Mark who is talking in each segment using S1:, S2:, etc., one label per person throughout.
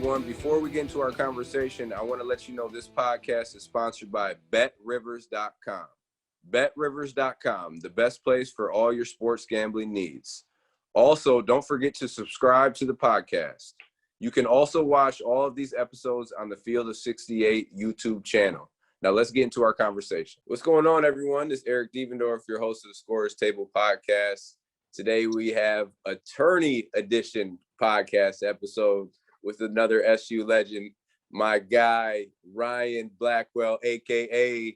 S1: everyone. Before we get into our conversation, I want to let you know this podcast is sponsored by BetRivers.com. BetRivers.com, the best place for all your sports gambling needs. Also, don't forget to subscribe to the podcast. You can also watch all of these episodes on the Field of 68 YouTube channel. Now, let's get into our conversation. What's going on, everyone? This is Eric Devendorf, your host of the Scorer's Table podcast. Today, we have a tourney edition podcast episode with another SU legend, my guy, Ryan Blackwell, a.k.a.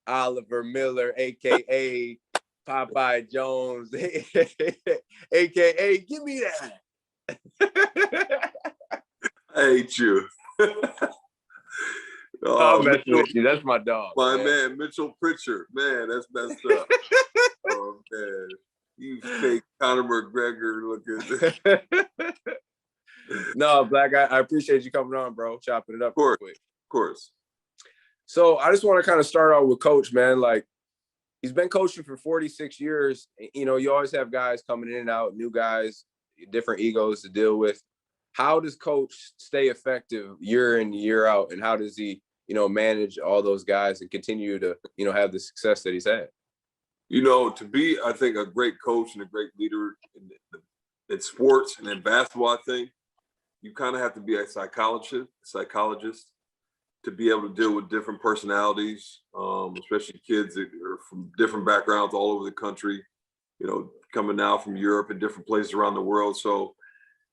S1: Oliver Miller, a.k.a. Popeye Jones, a.k.a. give me that.
S2: I hate you.
S1: I'm messing with you. That's my dog.
S2: My man, Mitchell Pritchard. Man, that's messed up. Oh, man. You fake Conor McGregor looking.
S1: No, Black, I appreciate you coming on, bro. Chopping it up real quick.
S2: Of course.
S1: So I just want to kind of start out with Coach, man. Like, he's been coaching for 46 years. You know, you always have guys coming in and out, new guys, different egos to deal with. How does Coach stay effective year in, year out? And how does he, you know, manage all those guys and continue to, you know, have the success that he's had?
S2: You know, to be, I think, a great coach and a great leader in sports and in basketball, I think, you kind of have to be a psychologist to be able to deal with different personalities, especially kids that are from different backgrounds all over the country, you know, coming now from Europe and different places around the world. So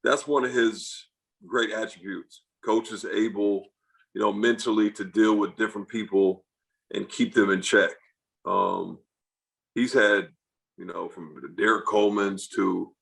S2: that's one of his great attributes. Coach is able, you know, mentally to deal with different people and keep them in check. He's had, you know, from the Derek Coleman's to,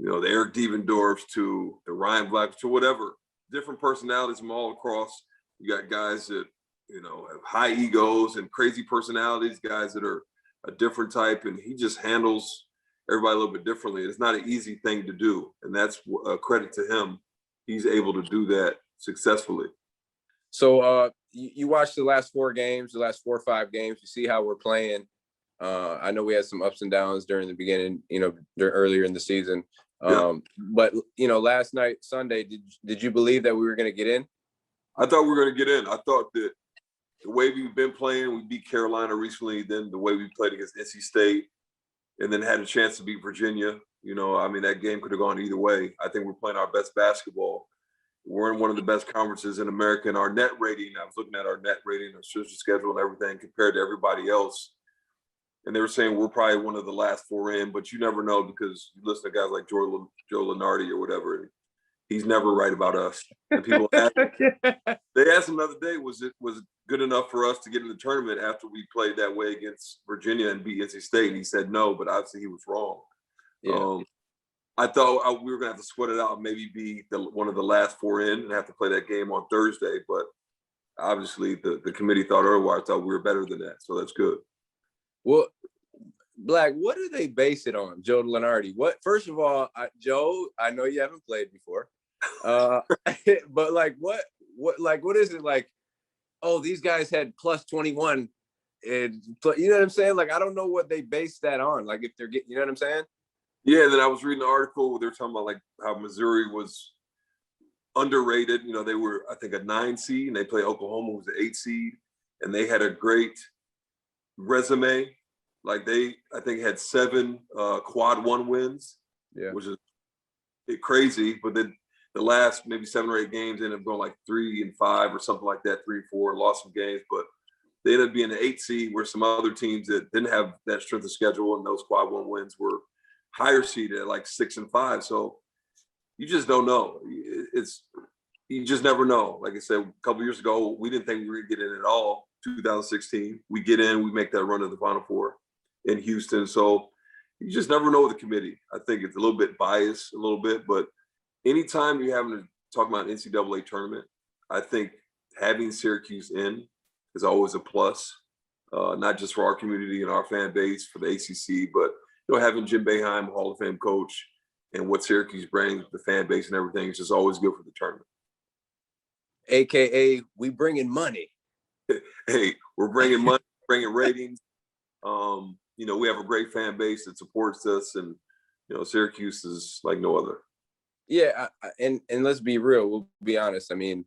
S2: you know, the Eric Devendorfs to the Ryan Blackwell to whatever, different personalities from all across. You got guys that, you know, have high egos and crazy personalities, guys that are a different type, and he just handles everybody a little bit differently. It's not an easy thing to do, and that's a credit to him. He's able to do that successfully.
S1: So you watched the last 4 games, the last 4 or 5 games. You see how we're playing. I know we had some ups and downs during the beginning, you know, earlier in the season. But, you know, last night, Sunday, did you believe that we were going to get in?
S2: I thought we were going to get in. I thought that the way we've been playing, we beat Carolina recently, then the way we played against NC State, and then had a chance to beat Virginia. You know, I mean, that game could have gone either way. I think we're playing our best basketball. We're in one of the best conferences in America, and our net rating, I was looking at our net rating, our sister schedule and everything compared to everybody else. And they were saying we're probably one of the last 4 in, but you never know because you listen to guys like Joe Lunardi or whatever, and he's never right about us. And people ask, they asked him the other day, was it good enough for us to get in the tournament after we played that way against Virginia and beat NC State? And he said no, but obviously he was wrong. Yeah. I thought we were going to have to sweat it out and maybe be one of the last 4 in and have to play that game on Thursday. But obviously the committee thought otherwise. I thought we were better than that. So that's good.
S1: Well, Black, what do they base it on, Joe Lunardi? First of all, Joe, I know you haven't played before. But like what is it like? Oh, these guys had plus 21, and you know what I'm saying? Like, I don't know what they base that on. Like, if they're getting, you know what I'm saying?
S2: Yeah. Then I was reading an article where they're talking about like how Missouri was underrated. You know, they were, I think, a 9 seed, and they played Oklahoma, who was an 8 seed, and they had a great resume. Like I think had 7 quad 1 wins, which is crazy. But then the last maybe 7 or 8 games ended up going like 3 and 5 or something like that, 3 and 4, lost some games. But they ended up being an 8 seed, where some other teams that didn't have that strength of schedule and those quad 1 wins were higher seeded at like 6 and 5. So you just don't know. You just never know. Like I said, a couple of years ago, we didn't think we were going to get in at all. 2016, we get in, we make that run to the Final Four in Houston. So you just never know with the committee. I think it's a little bit biased, a little bit, but anytime you're having to talk about an NCAA tournament, I think having Syracuse in is always a plus, not just for our community and our fan base, for the ACC, but you know, having Jim Boeheim, Hall of Fame coach, and what Syracuse brings, the fan base and everything, is just always good for the tournament.
S1: AKA, we bringing money.
S2: Hey, we're bringing money, bringing ratings. You know, we have a great fan base that supports us, and you know, Syracuse is like no other.
S1: Yeah, and let's be real. We'll be honest. I mean,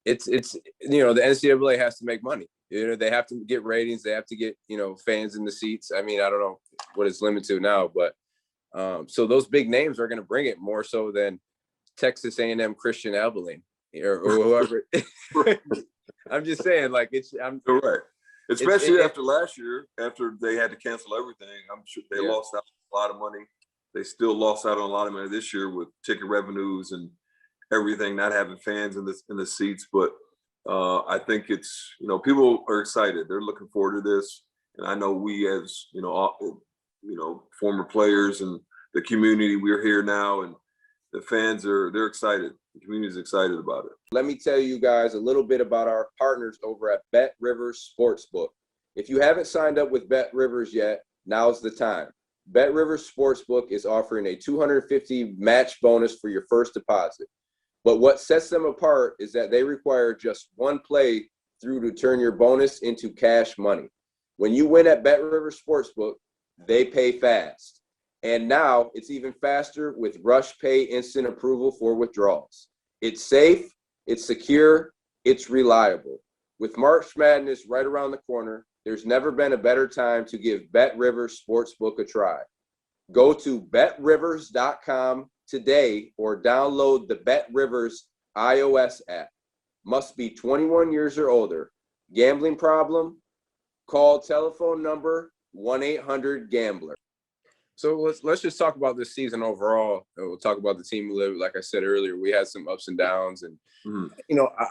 S1: it's the NCAA has to make money. They have to get ratings. They have to get fans in the seats. I mean, I don't know what it's limited to now, but so those big names are going to bring it more so than Texas A&M Christian Abilene or whoever. I'm just saying, like
S2: You're right. Especially after last year, after they had to cancel everything, I'm sure they lost out on a lot of money. They still lost out on a lot of money this year with ticket revenues and everything, not having fans in the seats. But I think it's people are excited. They're looking forward to this, and I know we as former players and the community, we're here now, and the fans they're excited. The community is excited about it.
S1: Let me tell you guys a little bit about our partners over at Bet Rivers Sportsbook. If you haven't signed up with Bet Rivers yet, now's the time. Bet Rivers Sportsbook is offering a $250 match bonus for your first deposit. But what sets them apart is that they require just one play through to turn your bonus into cash money. When you win at Bet Rivers Sportsbook, they pay fast. And now it's even faster with Rush Pay instant approval for withdrawals. It's safe, it's secure, it's reliable. With March Madness right around the corner, there's never been a better time to give Bet Rivers Sportsbook a try. Go to betrivers.com today or download the Bet Rivers iOS app. Must be 21 years or older. Gambling problem? Call telephone number 1-800-GAMBLER. So let's just talk about this season overall. We'll talk about the team we live. Like I said earlier, we had some ups and downs, and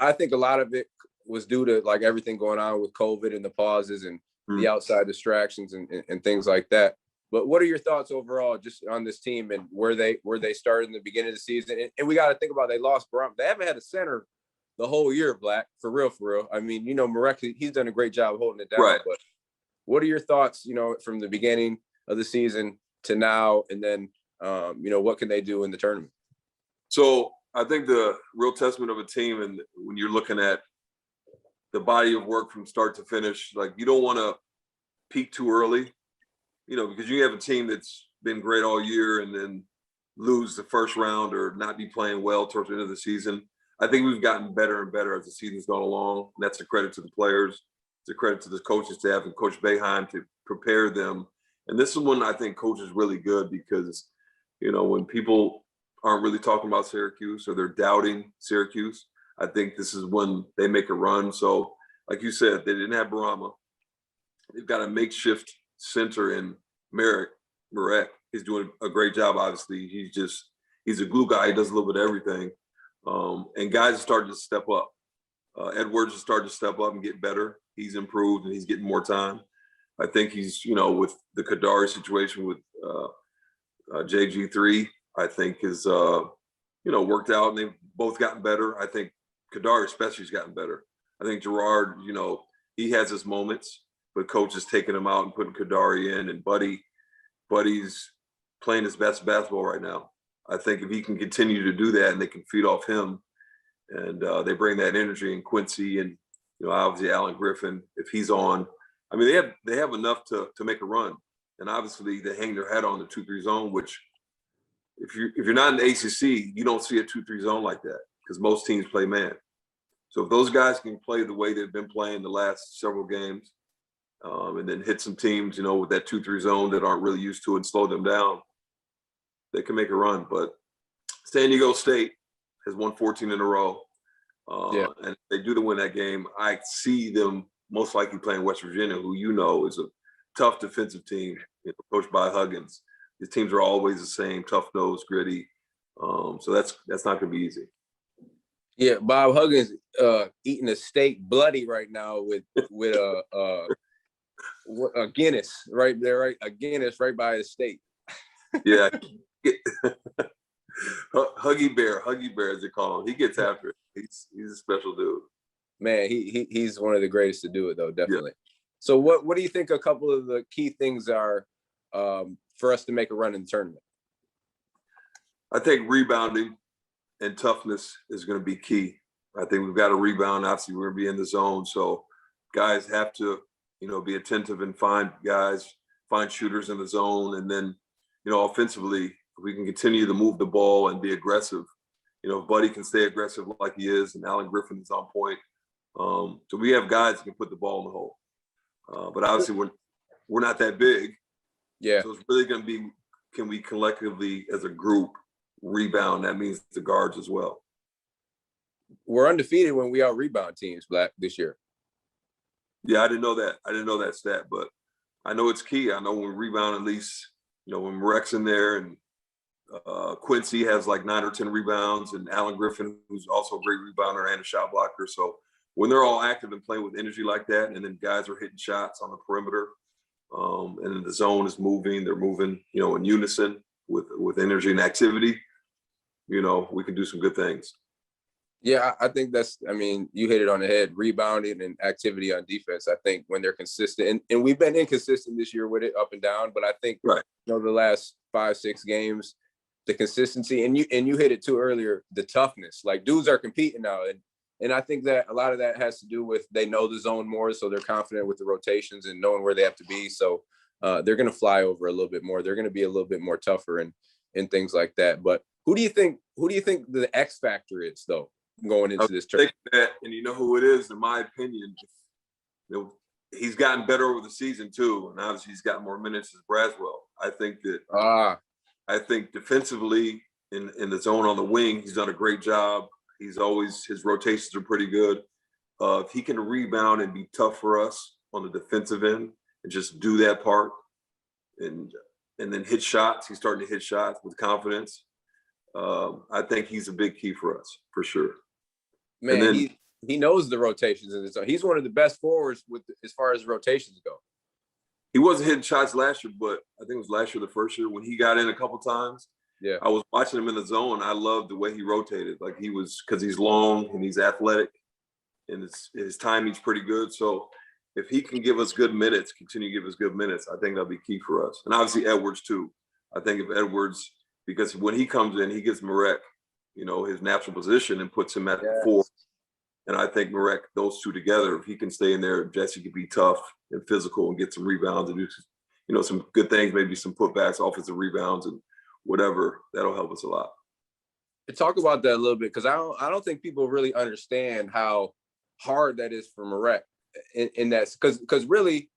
S1: I think a lot of it was due to like everything going on with COVID and the pauses and the outside distractions and things like that. But what are your thoughts overall just on this team and where they started in the beginning of the season? And we got to think about they lost Baram. They haven't had a center the whole year, Black, for real. I mean, Marek, he's done a great job holding it down.
S2: Right.
S1: But what are your thoughts, from the beginning of the season to now, and then what can they do in the tournament?
S2: So I think the real testament of a team, and when you're looking at the body of work from start to finish, like you don't want to peak too early, because you have a team that's been great all year and then lose the first round or not be playing well towards the end of the season. I think we've gotten better and better as the season's gone along. And that's a credit to the players. It's a credit to the coaching staff and Coach Boeheim to prepare them. And this is when I think Coach is really good because, when people aren't really talking about Syracuse or they're doubting Syracuse, I think this is when they make a run. So, like you said, they didn't have Barama. They've got a makeshift center in Marek. He's doing a great job, obviously. He's a glue guy. He does a little bit of everything. And guys are starting to step up. Edwards is starting to step up and get better. He's improved and he's getting more time. I think he's, with the Kadari situation with JG3, I think is, worked out and they've both gotten better. I think Kadari especially has gotten better. I think Gerard, he has his moments, but Coach is taking him out and putting Kadari in, and Buddy's playing his best basketball right now. I think if he can continue to do that and they can feed off him and they bring that energy in Quincy and, obviously Alan Griffin, if he's on, I mean, they have enough to make a run. And obviously they hang their head on the 2-3 zone, which if you're not in the ACC, you don't see a 2-3 zone like that because most teams play man. So if those guys can play the way they've been playing the last several games and then hit some teams, with that 2-3 zone that aren't really used to it and slow them down, they can make a run. But San Diego State has won 14 in a row. And if they do win that game, I see them most likely playing West Virginia, who is a tough defensive team, coached by Huggins. These teams are always the same, tough-nosed, gritty. So that's not going to be easy.
S1: Yeah, Bob Huggins eating a steak bloody right now with a Guinness right there, right? A Guinness right by his steak.
S2: Yeah. Huggy Bear as they call him. He gets after it. He's a special dude.
S1: Man, he's one of the greatest to do it, though, definitely. Yeah. So what do you think a couple of the key things are for us to make a run in the tournament?
S2: I think rebounding and toughness is going to be key. I think we've got to rebound. Obviously, we're going to be in the zone. So guys have to, be attentive and find shooters in the zone. And then, offensively, If we can continue to move the ball and be aggressive, if Buddy can stay aggressive like he is, and Allen Griffin is on point. So we have guys that can put the ball in the hole. But obviously we're not that big.
S1: Yeah.
S2: So it's really going to be, can we collectively as a group rebound? That means the guards as well.
S1: We're undefeated when we out rebound teams, Black, this year.
S2: Yeah, I didn't know that. I didn't know that stat, but I know it's key. I know when we rebound, at least, when Rex in there, and Quincy has like 9 or 10 rebounds, and Allen Griffin, who's also a great rebounder and a shot blocker. So when they're all active and playing with energy like that, and then guys are hitting shots on the perimeter, and then the zone is moving, they're moving, in unison with energy and activity, we can do some good things.
S1: Yeah, I think you hit it on the head. Rebounding and activity on defense. I think when they're consistent, and we've been inconsistent this year with it, up and down, but I think
S2: right.
S1: The last 5-6 games, the consistency, and you hit it too earlier, the toughness. Like, dudes are competing now, and I think that a lot of that has to do with they know the zone more, so they're confident with the rotations and knowing where they have to be. So they're going to fly over a little bit more. They're going to be a little bit more tougher and things like that. But who do you think the X factor is, though, going into this tournament?
S2: And you know who it is, in my opinion. He's gotten better over the season too, and obviously he's got more minutes as Braswell. I think that I think defensively in the zone on the wing, he's done a great job. His rotations are pretty good. If he can rebound and be tough for us on the defensive end and just do that part, and then hit shots, he's starting to hit shots with confidence. I think he's a big key for us, for sure.
S1: Man, then, he knows the rotations in this. He's one of the best forwards as far as rotations go.
S2: He wasn't hitting shots last year, but I think it was last year, the first year, when he got in a couple times.
S1: Yeah,
S2: I was watching him in the zone. I loved the way he rotated. Like, because he's long and he's athletic, and his timing's pretty good. So if he can give us good minutes, continue to give us good minutes, I think that'll be key for us. And obviously Edwards too. I think if Edwards, because when he comes in, he gets Marek, his natural position, and puts him at the 4. And I think Marek, those two together, if he can stay in there, Jesse can be tough and physical and get some rebounds and do, some good things, maybe some putbacks, offensive rebounds, and whatever. That'll help us a lot.
S1: Talk about that a little bit, because I don't think people really understand how hard that is for Marek. In that, because really,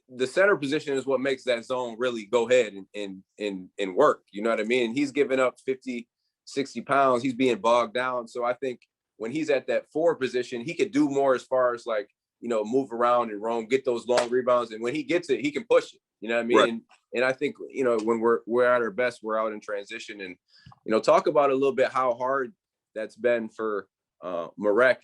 S1: the center position is what makes that zone really go ahead and work. You know what I mean? And he's giving up 50, 60 pounds. He's being bogged down. So I think when he's at that 4 position, he could do more as far as move around and roam, get those long rebounds. And when he gets it, he can push it. You know what I mean?
S2: Right.
S1: And I think, when we're at our best, we're out in transition. And, talk about a little bit how hard that's been for Marek.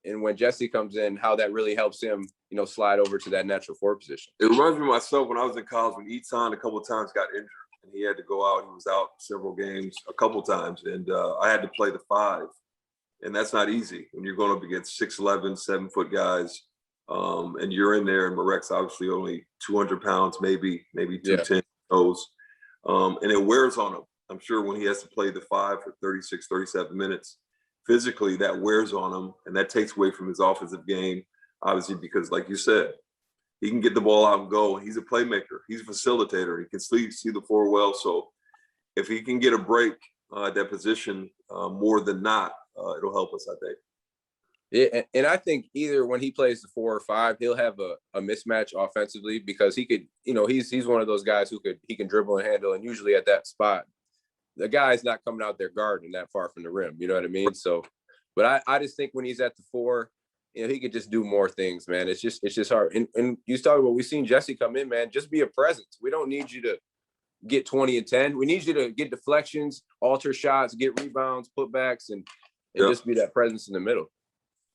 S1: And when Jesse comes in, how that really helps him, slide over to that natural 4 position.
S2: It reminds me of myself when I was in college, when Ncaa a couple of times got injured and he had to go out. He was out several games, a couple of times, and I had to play the 5. And that's not easy when you're going up against 6'11", 7-foot guys, and you're in there. And Marek's obviously only 200 pounds, maybe 210 those, and it wears on him. I'm sure when he has to play the 5 for 36, 37 minutes, physically that wears on him, and that takes away from his offensive game, obviously, because like you said, he can get the ball out and go. He's a playmaker. He's a facilitator. He can see the floor well. So if he can get a break at that position, more than not, it'll help us, I think.
S1: Yeah, and I think either when he plays the 4 or 5, he'll have a mismatch offensively, because he could, he's one of those guys he can dribble and handle, and usually at that spot, the guy's not coming out there guarding that far from the rim. You know what I mean? So, but I just think when he's at the 4, he could just do more things, man. It's just hard. And you talk about, we've seen Jesse come in, man. Just be a presence. We don't need you to get 20 and 10. We need you to get deflections, alter shots, get rebounds, putbacks, and just be that presence in the middle.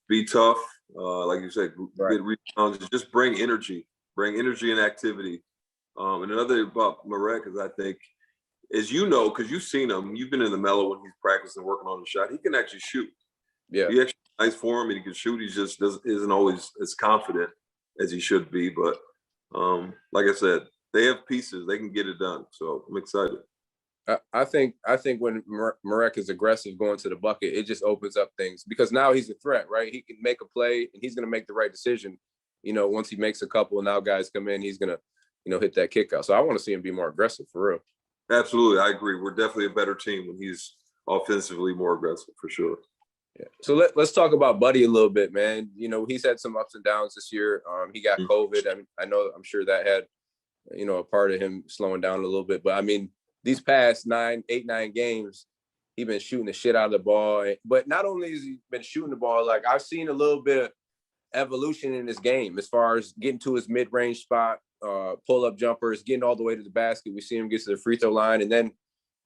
S2: Be tough, like you said,
S1: right.
S2: Get rebounds, just bring energy and activity. And another about Marek is, I think, as because you've seen him, you've been in the mellow when he's practicing, working on the shot. He can actually shoot.
S1: Yeah,
S2: he actually nice for him, and he can shoot. He just isn't always as confident as he should be. But like I said, they have pieces; they can get it done. So I'm excited.
S1: I think when Marek is aggressive going to the bucket, it just opens up things, because now he's a threat, right? He can make a play, and he's going to make the right decision. Once he makes a couple, now guys come in, he's going to, hit that kick out. So I want to see him be more aggressive, for real.
S2: Absolutely, I agree. We're definitely a better team when he's offensively more aggressive, for sure.
S1: Yeah. So let's talk about Buddy a little bit, man. You know, he's had some ups and downs this year. He got COVID. I'm sure that had, a part of him slowing down a little bit. But I mean, these past 9 games, he's been shooting the shit out of the ball. But not only has he been shooting the ball, like I've seen a little bit of evolution in his game as far as getting to his mid-range spot, pull-up jumpers, getting all the way to the basket. We see him get to the free throw line, and then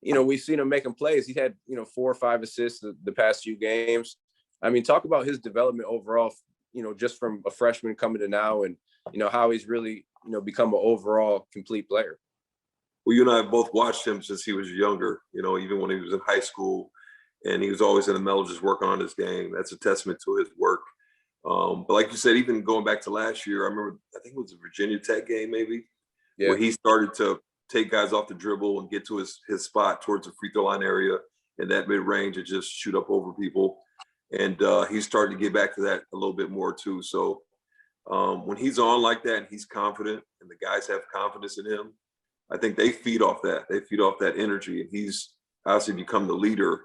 S1: we've seen him making plays. He's had 4 or 5 assists the past few games. I mean, talk about his development overall, just from a freshman coming to now, and how he's really become an overall complete player.
S2: Well, you and I have both watched him since he was younger, even when he was in high school, and he was always in the middle just working on his game. That's a testament to his work. But like you said, even going back to last year, I remember, I think it was a Virginia Tech game maybe, where he started to take guys off the dribble and get to his spot towards the free throw line area and that mid-range and just shoot up over people. And he's starting to get back to that a little bit more too. So when he's on like that and he's confident and the guys have confidence in him, I think they feed off that. They feed off that energy. And he's obviously become the leader,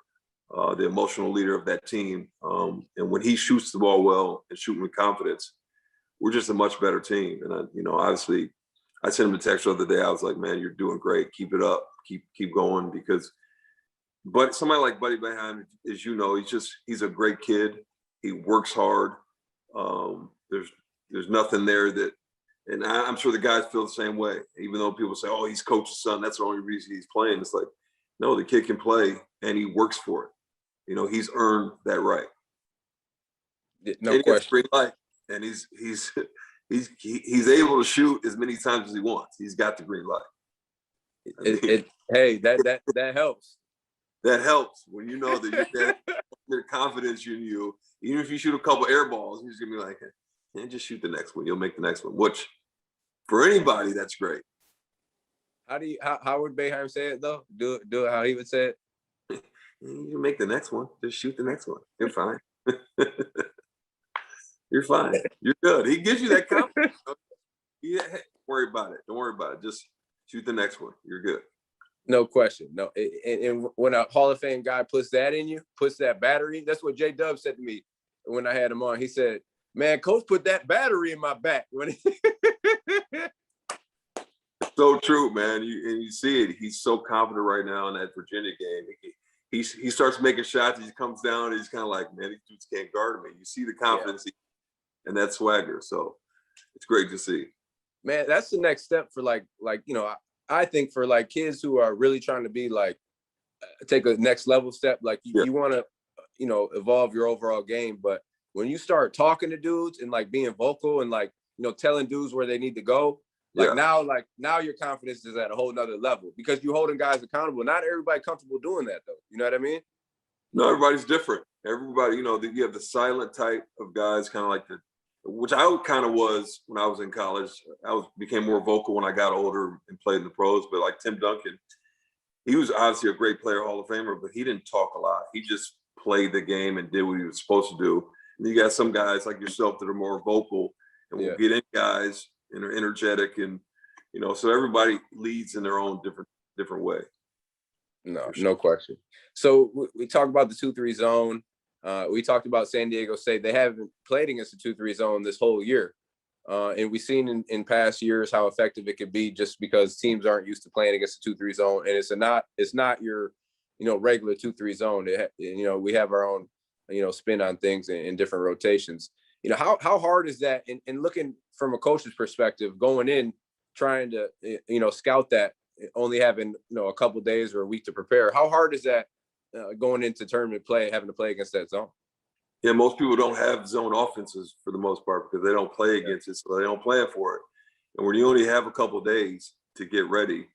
S2: the emotional leader of that team. And when he shoots the ball well and shooting with confidence, we're just a much better team. And, obviously, I sent him a text the other day. I was like, man, you're doing great. Keep it up. Keep going. But somebody like Buddy Boeheim, as he's a great kid. He works hard. There's nothing there that, and I'm sure the guys feel the same way. Even though people say, oh, he's coach's son, that's the only reason he's playing. It's like, no, the kid can play and he works for it. He's earned that right.
S1: No question.
S2: Green light, and he's able to shoot as many times as he wants. He's got the green light.
S1: Hey, that helps.
S2: That helps when you know that you get confidence in you. Even if you shoot a couple air balls, he's gonna be like, "Man, just shoot the next one. You'll make the next one." Which, for anybody, that's great.
S1: How would Boeheim say it though? Do it how he would say it.
S2: You make the next one. Just shoot the next one. You're fine. You're fine. You're good. He gives you that confidence. Don't worry about it. Don't worry about it. Just shoot the next one. You're good.
S1: No question. No, and when a Hall of Fame guy puts that in you, puts that battery, that's what J Dub said to me when I had him on. He said, man, Coach put that battery in my back.
S2: So true, man. You see it. He's so confident right now in that Virginia game. He starts making shots. He comes down. And he's kind of like, man, these dudes can't guard me. You see the confidence and that swagger. So it's great to see.
S1: Man, that's the next step for I think for like kids who are really trying to be like take a next level step, like you want to, evolve your overall game. But when you start talking to dudes and like being vocal and like, telling dudes where they need to go, now your confidence is at a whole nother level because you're holding guys accountable. Not everybody comfortable doing that though. You know what I mean?
S2: No, everybody's different. Everybody, you have the silent type of guys, kind of like which I kind of was when I was in college. Became more vocal when I got older and played in the pros. But like Tim Duncan, he was obviously a great player, Hall of Famer, but he didn't talk a lot. He just played the game and did what he was supposed to do. And you got some guys like yourself that are more vocal and will get in guys and are energetic, and so everybody leads in their own different way.
S1: No question. So we talked about the 2-3 zone. We talked about San Diego State. They haven't played against the 2-3 zone this whole year. And we've seen in past years how effective it could be just because teams aren't used to playing against the 2-3 zone. And it's not your, regular 2-3 zone. We have our own, spin on things in different rotations. How hard is that? And looking from a coach's perspective, going in, trying to, scout that, only having, a couple of days or a week to prepare. How hard is that going into tournament play, having to play against that zone?
S2: Yeah, most people don't have zone offenses for the most part because they don't play against it, so they don't plan for it. And when you only have a couple of days to get ready,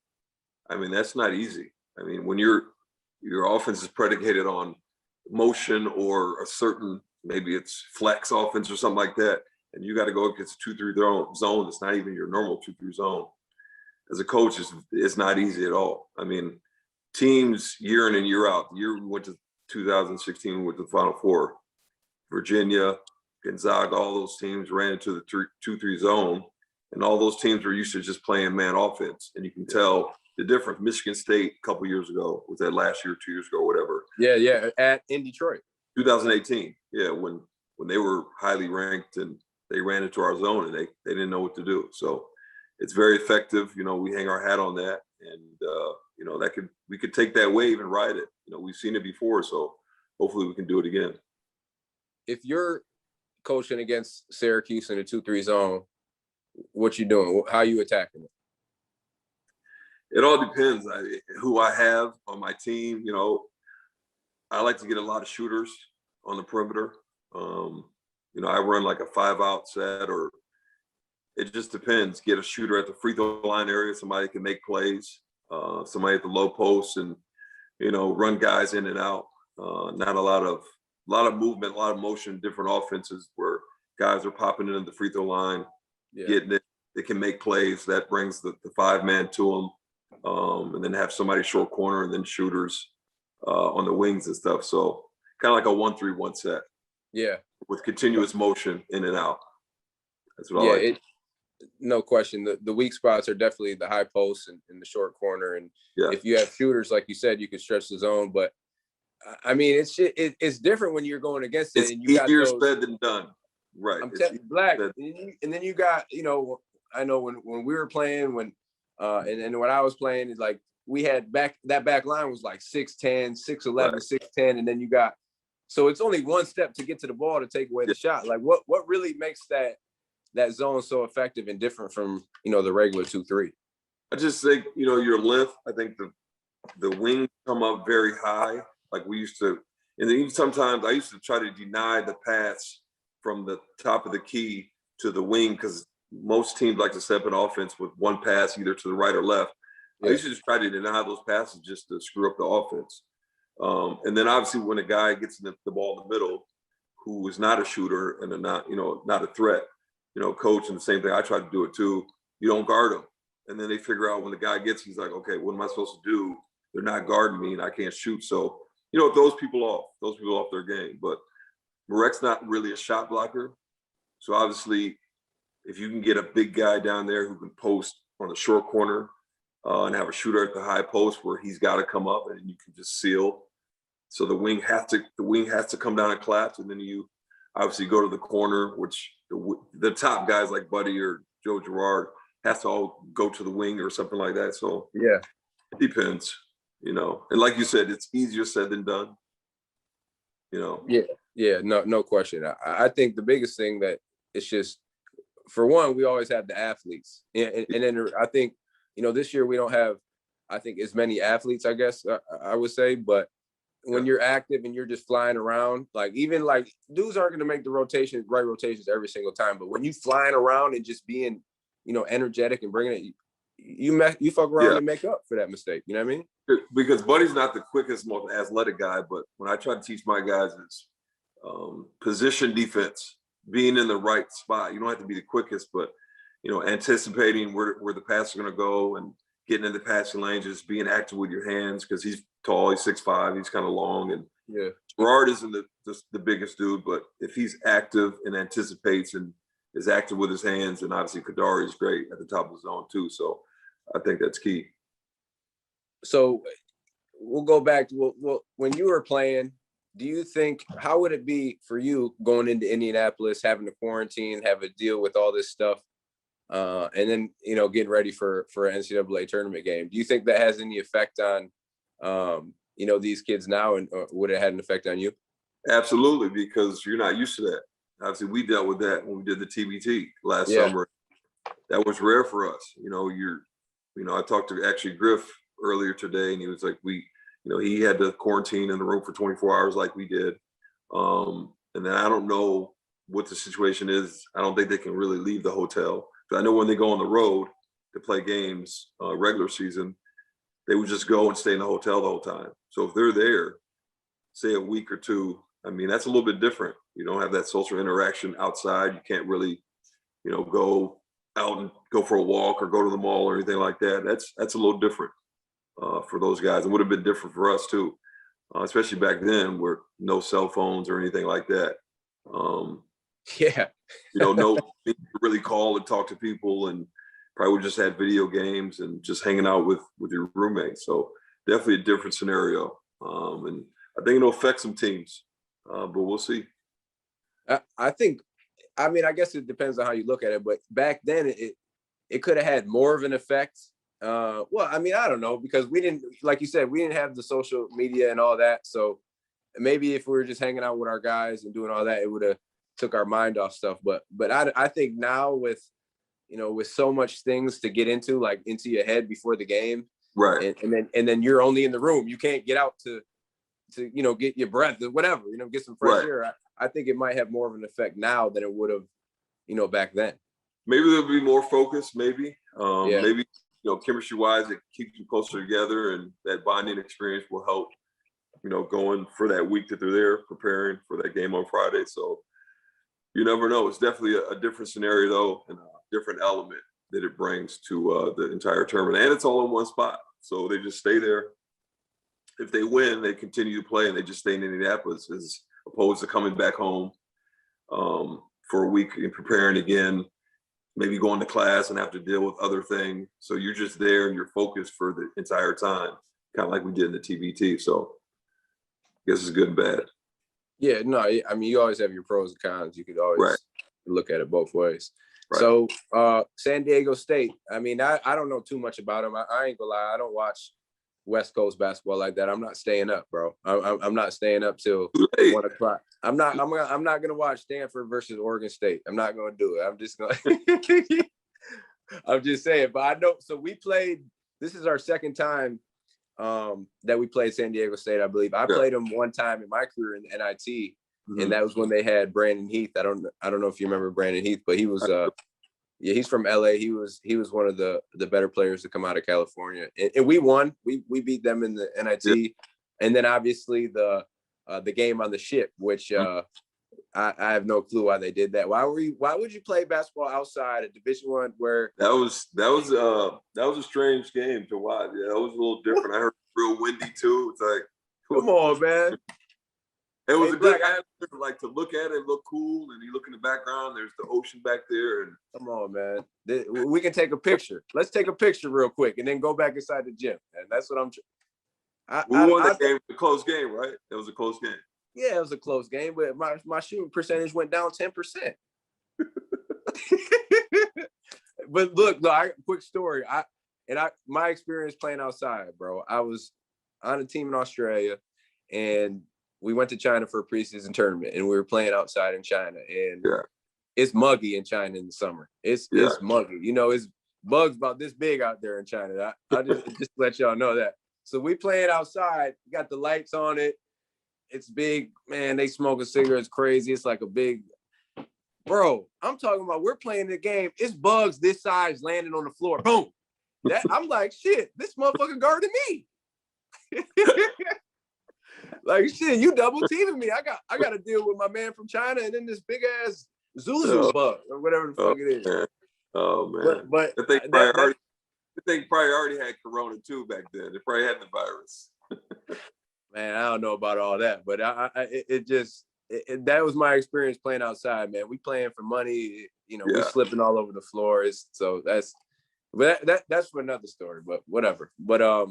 S2: I mean, that's not easy. I mean, when your offense is predicated on motion or a certain, maybe it's flex offense or something like that, and you got to go against a 2-3 zone that's not even your normal 2-3 zone. As a coach, it's not easy at all. I mean, teams year in and year out. The year we went to 2016 with the Final Four, Virginia, Gonzaga, all those teams ran into the 2-3 zone, and all those teams were used to just playing man offense. And you can tell the difference. Michigan State a couple years ago, was that last year, 2 years ago, whatever.
S1: Yeah, in Detroit.
S2: 2018, yeah, when they were highly ranked and they ran into our zone and they didn't know what to do. So it's very effective. You know, we hang our hat on that, and you know, we could take that wave and ride it. You know, we've seen it before, so hopefully we can do it again.
S1: If you're coaching against Syracuse in a 2-3 zone, what you doing? How you attacking it?
S2: It all depends who I have on my team. You know, I like to get a lot of shooters on the perimeter. You know, I run like a 5-out set, or it just depends. Get a shooter at the free throw line area, somebody can make plays, somebody at the low post, and, you know, run guys in and out. Not a lot of movement, a lot of motion, different offenses where guys are popping into the free throw line, getting it. They can make plays. That brings the 5-man to them, and then have somebody short corner and then shooters on the wings and stuff. So kind of like a 1-3-1 set. Yeah. With continuous motion in and out. That's what I like.
S1: No question. The weak spots are definitely the high post and the short corner. And if you have shooters, like you said, you can stretch the zone. But I mean, it's different when you're going against it.
S2: It's
S1: and you got
S2: easier said than done. Right.
S1: I'm Black. And then you got, you know, I know when we were playing, and when I was playing, it's like we had that back line was like 6'10", 6'11", right. 6'10", and then you got, so it's only one step to get to the ball to take away the shot. Like what really makes that zone so effective and different from, you know, the regular 2-3?
S2: I just think, you know, your length. I think the wings come up very high, like we used to, and even sometimes I used to try to deny the pass from the top of the key to the wing, because most teams like to step in offense with one pass either to the right or left. I used to just try to deny those passes just to screw up the offense. And then obviously when a guy gets the ball in the middle, who is not a shooter and not a threat, you know, coach, and the same thing, I try to do it too. You don't guard them. And then they figure out when the guy gets, he's like, okay, what am I supposed to do? They're not guarding me and I can't shoot. So, you know, those people off their game. But Marek's not really a shot blocker. So obviously, if you can get a big guy down there who can post on the short corner and have a shooter at the high post where he's got to come up and you can just seal. So the wing has to come down and collapse, and then you obviously go to the corner, which the top guys like Buddy or Joe Girard has to all go to the wing or something like that. So
S1: yeah,
S2: it depends, you know. And like you said, it's easier said than done, you know.
S1: Yeah, no question. I think the biggest thing that it's just, for one, we always have the athletes, and then I think, you know, this year we don't have, I think, as many athletes, I guess I would say, but when you're active and you're just flying around, like even like dudes aren't going to make the right rotations every single time, but when you flying around and just being, you know, energetic and bringing it, you fuck around and make up for that mistake. You know what I mean?
S2: Because Buddy's not the quickest, most athletic guy, but when I try to teach my guys, it's position defense, being in the right spot. You don't have to be the quickest, but, you know, anticipating where the pass is going to go and getting in the passing lane, just being active with your hands, because he's tall, he's 6'5", he's kind of long, and Gerard isn't the biggest dude, but if he's active and anticipates and is active with his hands, and obviously Kadari is great at the top of the zone too. So I think that's key.
S1: So we'll go back to when you were playing. Do you think, how would it be for you going into Indianapolis, having to quarantine, have to deal with all this stuff, and then, you know, getting ready for an NCAA tournament game? Do you think that has any effect on, you know, these kids now, and would it have an effect on you?
S2: Absolutely, because you're not used to that. Obviously, we dealt with that when we did the TBT last summer. That was rare for us. You know, I talked to actually Griff earlier today, and he was like, he had to quarantine in the room for 24 hours like we did. And then I don't know what the situation is. I don't think they can really leave the hotel. But I know when they go on the road to play games, regular season, they would just go and stay in the hotel the whole time. So if they're there, say a week or two, I mean, that's a little bit different. You don't have that social interaction outside. You can't really, you know, go out and go for a walk or go to the mall or anything like that. That's a little different for those guys. It would have been different for us too, especially back then, where no cell phones or anything like that. You know, no need to really call and talk to people, and probably would just had video games and just hanging out with your roommates. So definitely a different scenario. And I think it'll affect some teams, but we'll see.
S1: I think, I mean, I guess it depends on how you look at it, but back then it could have had more of an effect. Well, I mean, I don't know, because we didn't, like you said, we didn't have the social media and all that. So maybe if we were just hanging out with our guys and doing all that, it would have took our mind off stuff. But I think now with, you know, with so much things to get into, like into your head before the game,
S2: right?
S1: And then you're only in the room. You can't get out to you know, get your breath or whatever, you know, get some fresh air. I think it might have more of an effect now than it would have, you know, back then.
S2: Maybe there'll be more focus. Maybe, maybe, you know, chemistry wise, it keeps you closer together, and that bonding experience will help, you know, going for that week that they're there preparing for that game on Friday. So you never know. It's definitely a different scenario though, and a different element that it brings to the entire tournament. And it's all in one spot. So they just stay there. If they win, they continue to play and they just stay in Indianapolis, as opposed to coming back home for a week and preparing again, maybe going to class and have to deal with other things. So you're just there and you're focused for the entire time, kind of like we did in the TBT. So I guess it's good and bad.
S1: Yeah, no, I mean, you always have your pros and cons. You could always look at it both ways.
S2: Right.
S1: So San Diego State, I mean, I don't know too much about them. I ain't gonna lie, I don't watch West Coast basketball like that. I'm not staying up, bro. I'm not staying up till 1 o'clock. I'm not gonna watch Stanford versus Oregon State. I'm not gonna do it. I'm just gonna. I'm just saying. But I know. So we played. This is our second time that we played San Diego State. I believe I played them one time in my career in the NIT, and that was when they had Brandon Heath. I don't know if you remember Brandon Heath, but he was yeah, he's from LA. He was one of the better players to come out of California, and we won. We beat them in the NIT, and then obviously the game on the ship, which I have no clue why they did that. Why would you play basketball outside of Division I where
S2: that was a strange game to watch. Yeah, it was a little different. I heard real windy too. It's like,
S1: come on, man.
S2: It was a good atmosphere, like to look at it, look cool, and you look in the background, there's the ocean back there. And
S1: come on, man. We can take a picture. Let's take a picture real quick and then go back inside the gym. And that's what
S2: we won that game. A close game, right? It was a close game.
S1: Yeah, it was a close game, but my shooting percentage went down 10%. But look, quick story. My experience playing outside, bro. I was on a team in Australia, and we went to China for a preseason tournament, and we were playing outside in China, and it's muggy in China in the summer. It's muggy. You know, it's bugs about this big out there in China. I just let y'all know that. So we playing outside, got the lights on it. It's big, man. They smoking cigarettes crazy. It's like a big, bro, I'm talking about we're playing the game. It's bugs this size landing on the floor. Boom. I'm like, shit, this motherfucker guarding me. Like, shit, you double teaming me. I got to deal with my man from China and then this big ass Zuzu bug or whatever the fuck it is.
S2: Man. Oh man.
S1: But
S2: I think probably already had Corona too back then. They probably had the virus.
S1: Man, I don't know about all that, but that was my experience playing outside, man. We playing for money, you know, we slipping all over the floor. That's for another story, but whatever. But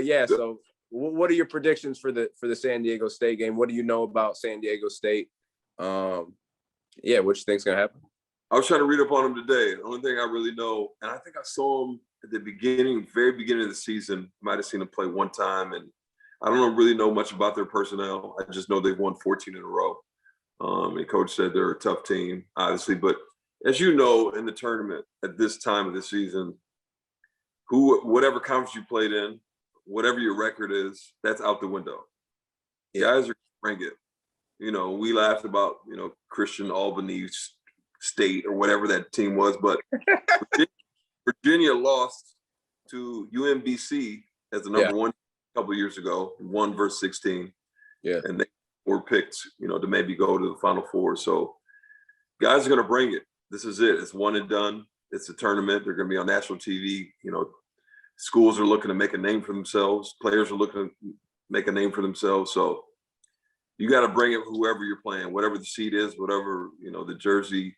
S1: yeah, so what are your predictions for the San Diego State game? What do you know about San Diego State? What you think's gonna happen?
S2: I was trying to read up on them today. The only thing I really know, and I think I saw them at the very beginning of the season. Might have seen them play one time, and I don't really know much about their personnel. I just know they've won 14 in a row. And coach said they're a tough team, obviously. But as you know, in the tournament at this time of the season, whatever conference you played in, whatever your record is, that's out the window. Guys are bring it. You know, we laughed about, you know, Christian Albany State or whatever that team was, but Virginia lost to UMBC as the number one a couple of years ago, 1 versus 16. Yeah. And they were picked, you know, to maybe go to the Final Four. So guys are going to bring it. This is it. It's one and done. It's a tournament. They're going to be on national TV. You know, schools are looking to make a name for themselves. Players are looking to make a name for themselves. So you got to bring it whoever you're playing, whatever the seed is, whatever, you know, the jersey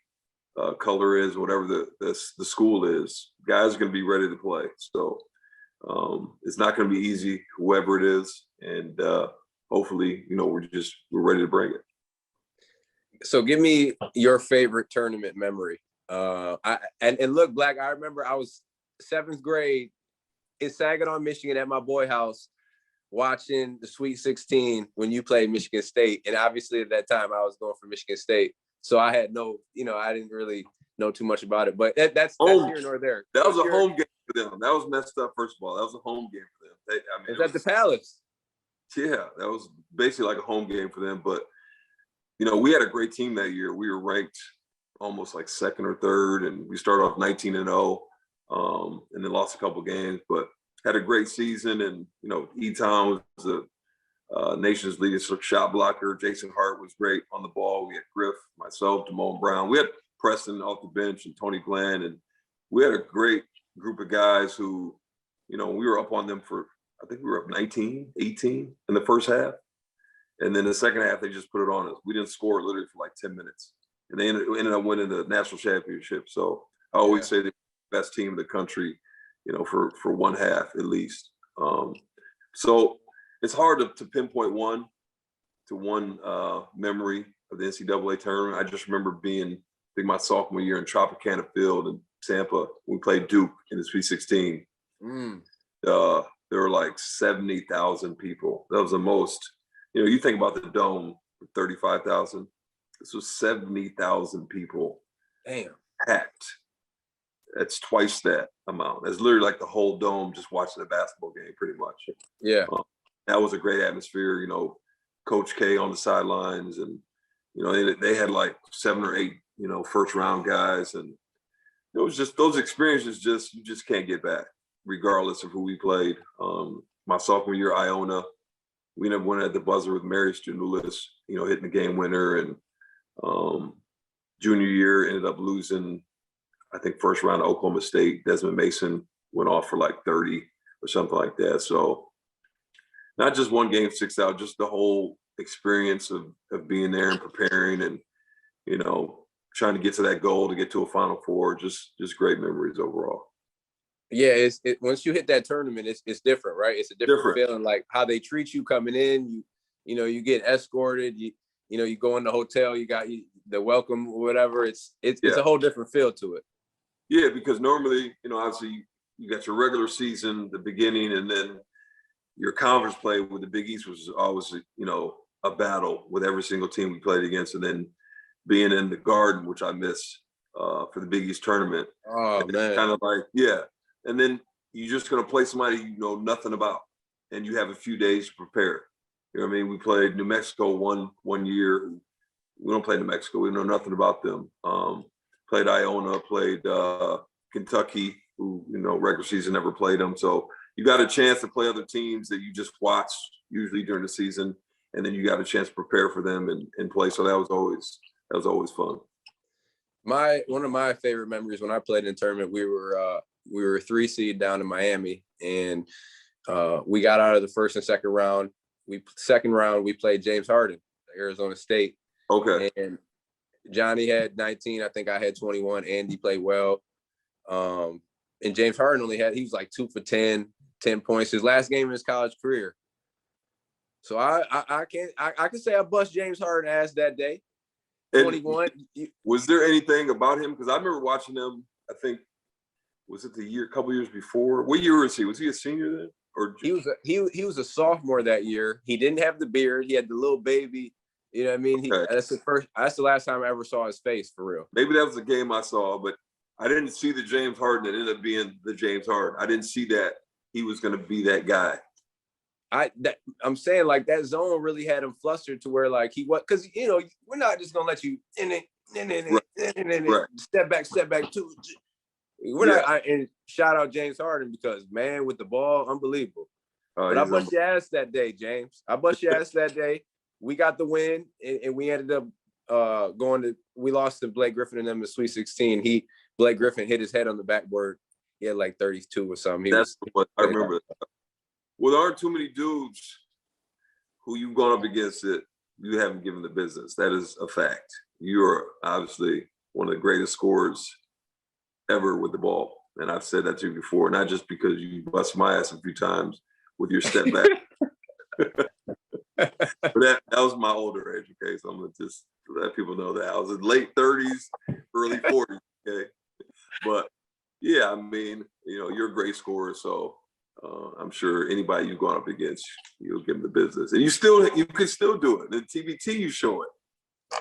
S2: color is, whatever the school is, guys are going to be ready to play. So it's not going to be easy, whoever it is, and hopefully, we're ready to bring it.
S1: So give me your favorite tournament memory. And look, Black, I remember I was 7th grade in Saginaw, Michigan at my boy house watching the Sweet 16 when you played Michigan State. And obviously at that time I was going for Michigan State. So I had I didn't really know too much about it, but that's here nor there.
S2: That was a home game for them. That was messed up, first of all. That was a home game for them.
S1: It was at the Palace.
S2: Yeah, that was basically like a home game for them. But, we had a great team that year. We were ranked almost like 2nd or 3rd, and we started off 19-0, and then lost a couple games, but had a great season. And, E-Town was the nation's leading shot blocker. Jason Hart was great on the ball. We had Griff, myself, Damone Brown. We had Preston off the bench and Tony Glenn. And we had a great group of guys who, we were up on them for, I think we were up 19, 18 in the first half. And then the second half, they just put it on us. We didn't score literally for like 10 minutes. And they ended up winning the national championship. So I always say they're the best team in the country, for one half at least. So it's hard to pinpoint one memory of the NCAA tournament. I just remember being, I think, my sophomore year in Tropicana Field in Tampa. We played Duke in the Sweet 16. There were like 70,000 people. That was the most. You think about the Dome, 35,000. This was 70,000 people.
S1: Damn.
S2: Packed. That's twice that amount. That's literally like the whole Dome just watching a basketball game, pretty much.
S1: Yeah.
S2: That was a great atmosphere. Coach K on the sidelines, and they had like 7 or 8 first round guys, and it was just those experiences. You just can't get back, regardless of who we played. My sophomore year, Iona, we ended up winning at the buzzer with Mary Stunulis, hitting the game winner, and junior year ended up losing, I think, first round of Oklahoma State. Desmond Mason went off for like 30 or something like that. So not just one game sticks out, just the whole experience of being there and preparing and, trying to get to that goal, to get to a Final Four. Just great memories overall.
S1: Yeah, once you hit that tournament, it's different, right? It's a different feeling, like how they treat you coming in. You get escorted. You go in the hotel. You got the welcome, or whatever. It's a whole different feel to it.
S2: Yeah, because normally, obviously, you got your regular season, the beginning, and then your conference play with the Big East was always, a battle with every single team we played against, and then being in the Garden, which I miss for the Big East tournament.
S1: Oh, man.
S2: Kind of like, yeah. And then you're just going to play somebody you know nothing about, and you have a few days to prepare. You know what I mean? We played New Mexico one year. We don't play New Mexico. We know nothing about them. Played Iona, played Kentucky, who, regular season never played them. So you got a chance to play other teams that you just watch usually during the season, and then you got a chance to prepare for them and play. So that was always fun.
S1: One of my favorite memories when I played in the tournament, we were 3 seed down in Miami, and we got out of the first and second round. Second round we played James Harden, Arizona State.
S2: Okay.
S1: And Johnny had 19. I think I had 21. Andy played well. And James Harden he was like 2 for 10 points. His last game in his college career. So I can say I bust James Harden ass that day. 21.
S2: Was there anything about him? Because I remember watching him, I think, was it a couple years before? What year was he? Was he a senior then? Or
S1: he was a sophomore that year. He didn't have the beard. He had the little baby. You know what I mean?
S2: Okay.
S1: That's the last time I ever saw his face, for real.
S2: Maybe that was the game I saw, but I didn't see the James Harden that ended up being the James Harden. I didn't see that he was going to be that guy.
S1: I'm saying, like, that zone really had him flustered to where, like, he was, because we're not just gonna let you step back too. We're not. And shout out James Harden, because, man, with the ball, unbelievable. But I bust your ass that day, James. I bust your ass that day. We got the win, and we ended up we lost to Blake Griffin and them in the Sweet 16. Blake Griffin hit his head on the backboard. He had like 32 or something.
S2: I remember that. Well, there aren't too many dudes who you've gone up against that you haven't given the business. That is a fact. You're obviously one of the greatest scorers ever with the ball. And I've said that to you before, not just because you bust my ass a few times with your step back. But that was my older age, okay? So I'm going to just let people know that. I was in late 30s, early 40s, okay? But, yeah, I mean, you're a great scorer, so I'm sure anybody you've gone up against, you'll give them the business. And you can still do it. The TBT, you show it.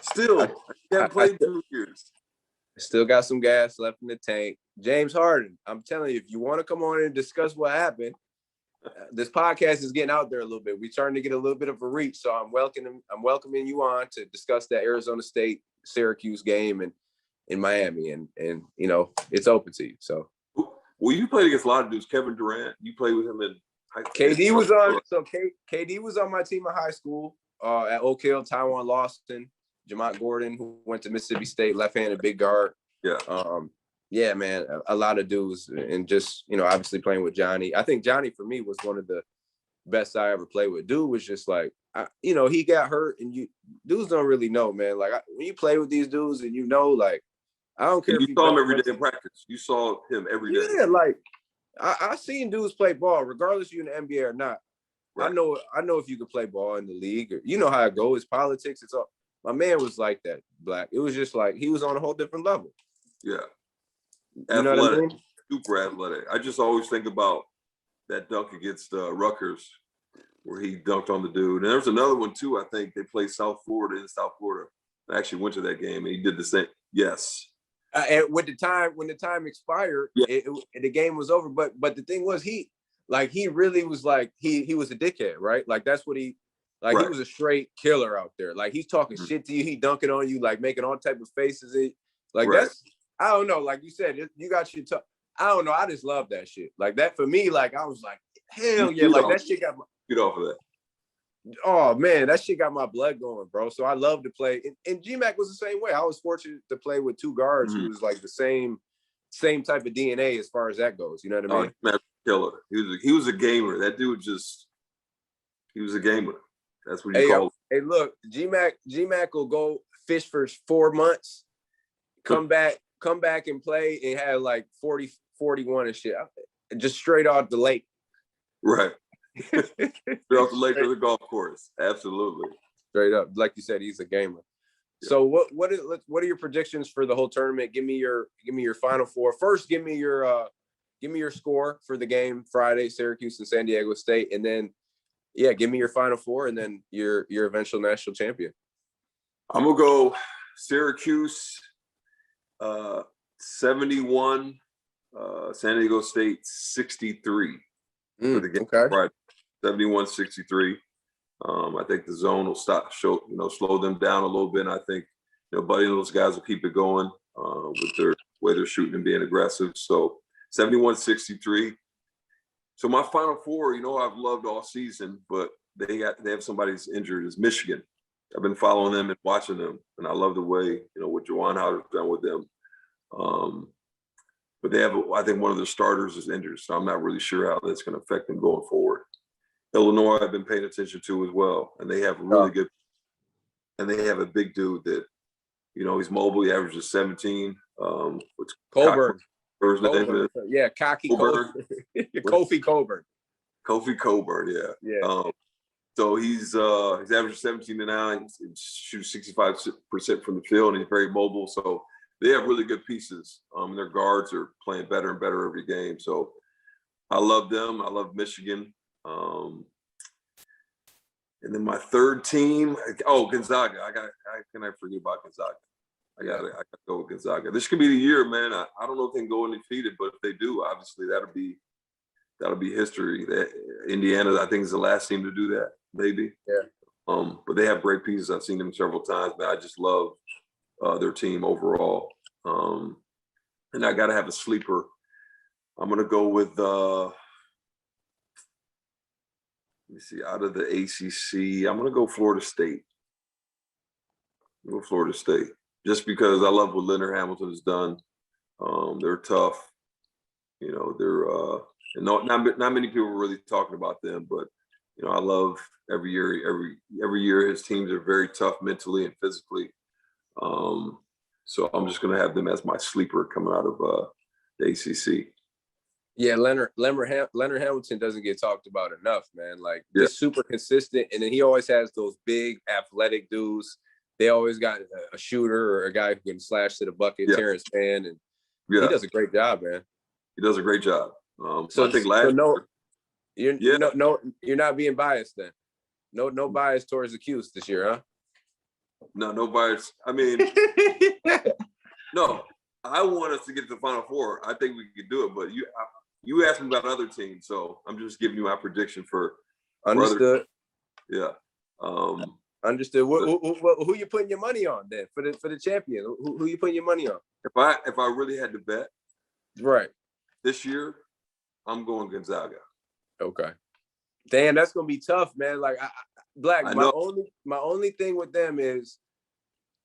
S2: Still, you haven't played in 2 years.
S1: Still got some gas left in the tank. James Harden, I'm telling you, if you want to come on and discuss what happened, this podcast is getting out there a little bit. We're starting to get a little bit of a reach, so I'm welcoming you on to discuss that Arizona State Syracuse game in Miami, and it's open to you. So,
S2: well, you played against a lot of dudes. Kevin Durant, you played with him in high school.
S1: KD was on. So KD was on my team in high school at Oak Hill. Tywan Lawson, Jamont Gordon, who went to Mississippi State, left-handed big guard.
S2: Yeah.
S1: Yeah, man, a lot of dudes, and just, obviously playing with Johnny. I think Johnny, for me, was one of the best I ever played with. Dude was just like, he got hurt, and dudes don't really know, man. Like, when you play with these dudes and like, I don't care
S2: if you saw him every day in practice. You saw him every day.
S1: Yeah, like, I seen dudes play ball, regardless if you're in the NBA or not. Right. I know if you can play ball in the league, or, how it goes, politics, it's all. My man was like that, Black. It was just like he was on a whole different level.
S2: Yeah.
S1: You know what I mean?
S2: Super athletic. I just always think about that dunk against Rutgers, where he dunked on the dude. And there's another one too. I think they played South Florida in South Florida. I actually went to that game, and he did the same. Yes.
S1: And when the time expired, yeah. The game was over. But the thing was, he really was like he was a dickhead, right? Like that's what he. Like, right. He was a straight killer out there. Like, he's talking shit to you. He dunking on you, like, making all type of faces. Like, right. That's, I don't know. Like you said, you got your I don't know. I just love that shit. Like, that for me, like, I was like, hell yeah. Like, that shit got my...
S2: Get off of that.
S1: Oh, man, that shit got my blood going, bro. So I love to play. And GMAC was the same way. I was fortunate to play with two guards who was, like, the same type of DNA as far as that goes. You know what I mean?
S2: Man, killer. He was a gamer. That dude he was a gamer. That's what you call it.
S1: Hey, look, GMAC will go fish for 4 months, come back and play and have like 40, 41 and shit. Just straight off the lake.
S2: Right. Straight off the lake or the golf course. Absolutely.
S1: Straight up. Like you said, he's a gamer. Yeah. So what are your predictions for the whole tournament? Give me your final four. First, give me your score for the game Friday, Syracuse and San Diego State, and then yeah, give me your final four and then your eventual national champion.
S2: I'm gonna go Syracuse 71, San Diego State 63 for the game. Okay. Right. 71-63. I think the zone will slow them down a little bit. And I think, Buddy and those guys will keep it going with their way they're shooting and being aggressive. So 71-63. So my final four, I've loved all season, but they have somebody that's injured is Michigan. I've been following them and watching them, and I love the way, what Juwan Howard's done with them. But they have, I think one of their starters is injured, so I'm not really sure how that's going to affect them going forward. Illinois, I've been paying attention to as well, and they have really good, and they have a big dude that, he's mobile. He averages 17.
S1: Coburn.
S2: Coburn.
S1: Yeah, Cocky Coburn. Kofi Coburn.
S2: Kofi Coburn, yeah.
S1: Yeah.
S2: So he's averaging 17-9. He shoots 65% from the field, and he's very mobile. So they have really good pieces. Their guards are playing better and better every game. So I love them. I love Michigan. And then my third team, Gonzaga. How can I forget about Gonzaga? I gotta go with Gonzaga. This could be the year, man. I don't know if they can go undefeated, but if they do, obviously that'll be history. That Indiana, I think, is the last team to do that, maybe.
S1: Yeah.
S2: But they have great pieces. I've seen them several times, but I just love their team overall. And I gotta have a sleeper. I'm gonna go with let me see, out of the ACC, I'm gonna go Florida State. Florida State. Just because I love what Leonard Hamilton has done. They're tough. They're and not many people are really talking about them, but I love every year his teams are very tough mentally and physically. So I'm just going to have them as my sleeper coming out of the ACC.
S1: Yeah, Leonard Hamilton doesn't get talked about enough, man. Like, just super consistent. And then he always has those big athletic dudes. They always got a shooter or a guy who can slash to the bucket, Terrence Mann, and he does a great job, man.
S2: He does a great job.
S1: So
S2: I think
S1: you're not being biased then. No bias towards the Cuse this year, huh?
S2: No bias. I mean, no. I want us to get to the Final Four. I think we could do it, but you asked me about other teams, so I'm just giving you my prediction for.
S1: Understood.
S2: Yeah.
S1: Understood. Who you putting your money on then for the champion? Who you putting your money on?
S2: If I really had to bet,
S1: right,
S2: this year, I'm going Gonzaga.
S1: Okay. Damn, that's gonna be tough, man. Like, Black. My only thing with them is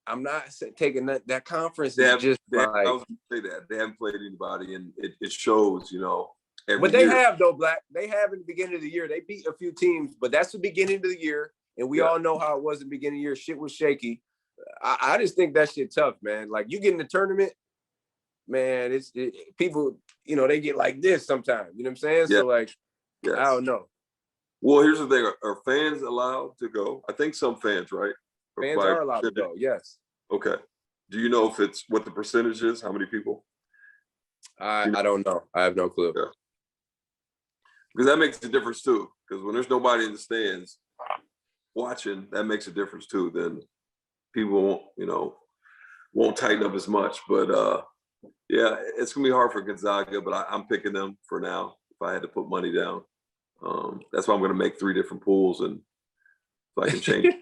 S1: I'm not taking that conference. I was
S2: gonna say that they haven't played anybody, and it shows,
S1: But they have though, Black. They have in the beginning of the year. They beat a few teams, but that's the beginning of the year. And we all know how it was at the beginning of the year. Shit was shaky. I just think that shit tough, man. Like, you get in the tournament, man, people, they get like this sometimes. You know what I'm saying?
S2: Yeah.
S1: So, like, I don't know.
S2: Well, here's the thing. Are fans allowed to go? I think some fans, right?
S1: Fans are allowed to go, yes.
S2: Okay. Do you know if it's what the percentage is? How many people?
S1: I don't know. I have no clue.
S2: Yeah. Because that makes a difference, too. Because when there's nobody in the stands watching, that makes a difference too. Then people won't tighten up as much. But it's gonna be hard for Gonzaga. But I'm picking them for now. If I had to put money down, that's why I'm gonna make 3 different pools, and if I can change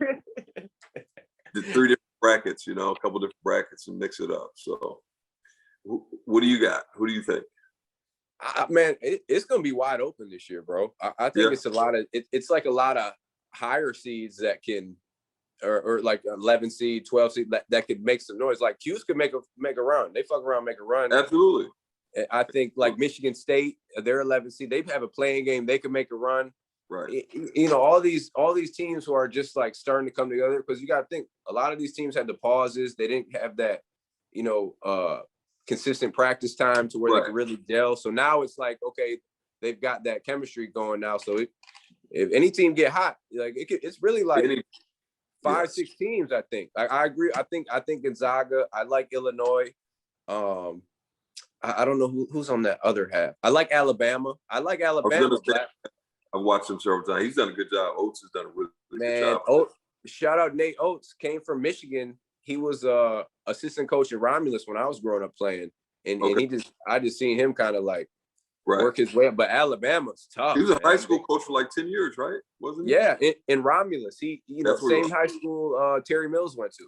S2: the 3 different brackets, a couple different brackets, and mix it up. So, what do you got? Who do you think?
S1: Man, it's gonna be wide open this year, bro. I think it's a lot of it's like a lot of higher seeds that can, or like 11 seed, 12 seed that could make some noise. Like, Cuse could make a run. They fuck around, make a run.
S2: Absolutely.
S1: I think like Michigan State, they're 11 seed. They have a playing game. They can make a run.
S2: Right.
S1: All these teams who are just like starting to come together, because you got to think a lot of these teams had the pauses. They didn't have that, consistent practice time to where they could really gel. So now it's like, okay, they've got that chemistry going now. So if any team get hot, like it's really like 5-6 teams. I think. I agree. I think Gonzaga. I like Illinois. I don't know who's on that other half. I like Alabama. I've
S2: watched him several times. He's done a good job. Oates has done a really good job.
S1: Shout out Nate Oates. Came from Michigan. He was assistant coach at Romulus when I was growing up playing, and I just seen him kind of like work his way up. But Alabama's tough.
S2: He was a high school coach for like 10 years, right? Wasn't he?
S1: Yeah, in Romulus. He same high school Terry Mills went to.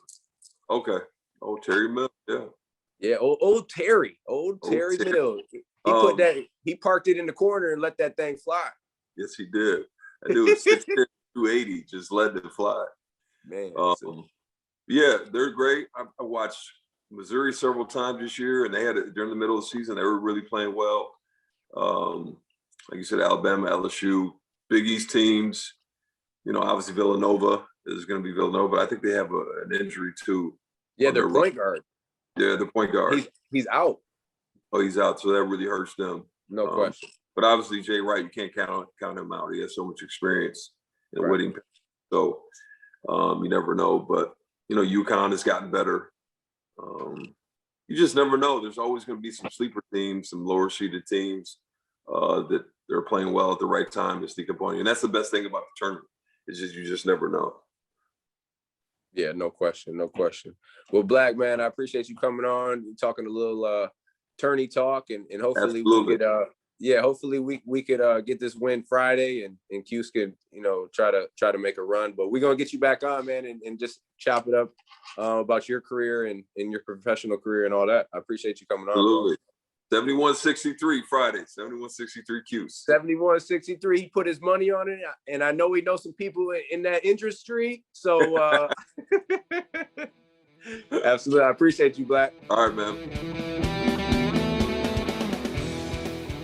S2: Okay. Oh, Terry Mills. Yeah.
S1: Yeah, old Terry Mills. He parked it in the corner and let that thing fly.
S2: Yes, he did. That dude was 6'10", 280, just let it fly.
S1: Man.
S2: Yeah, they're great. I watched Missouri several times this year, and they had it during the middle of the season. They were really playing well. Like you said, Alabama, LSU, Big East teams. Obviously Villanova is going to be Villanova. I think they have an injury too.
S1: Yeah, their point guard.
S2: Yeah, the point guard.
S1: He's out.
S2: Oh, he's out, so that really hurts them.
S1: No question.
S2: But obviously, Jay Wright, you can't count him out. He has so much experience in winning. So you never know. But UConn has gotten better. You just never know. There's always going to be some sleeper teams, some lower seeded teams that they're playing well at the right time to sneak up on you. And that's the best thing about the tournament. It's just you just never know.
S1: Yeah, no question. Well, Black, man, I appreciate you coming on, talking a little tourney talk, and hopefully we could get this win Friday, and Cuse could try to make a run. But we're gonna get you back on, man, and just chop it up about your career and your professional career and all that. I appreciate you coming on.
S2: Absolutely. 7163 Friday, 7163 Cuse.
S1: 7163. He put his money on it, and I know we know some people in that industry. So absolutely, I appreciate you, Black.
S2: All right, man.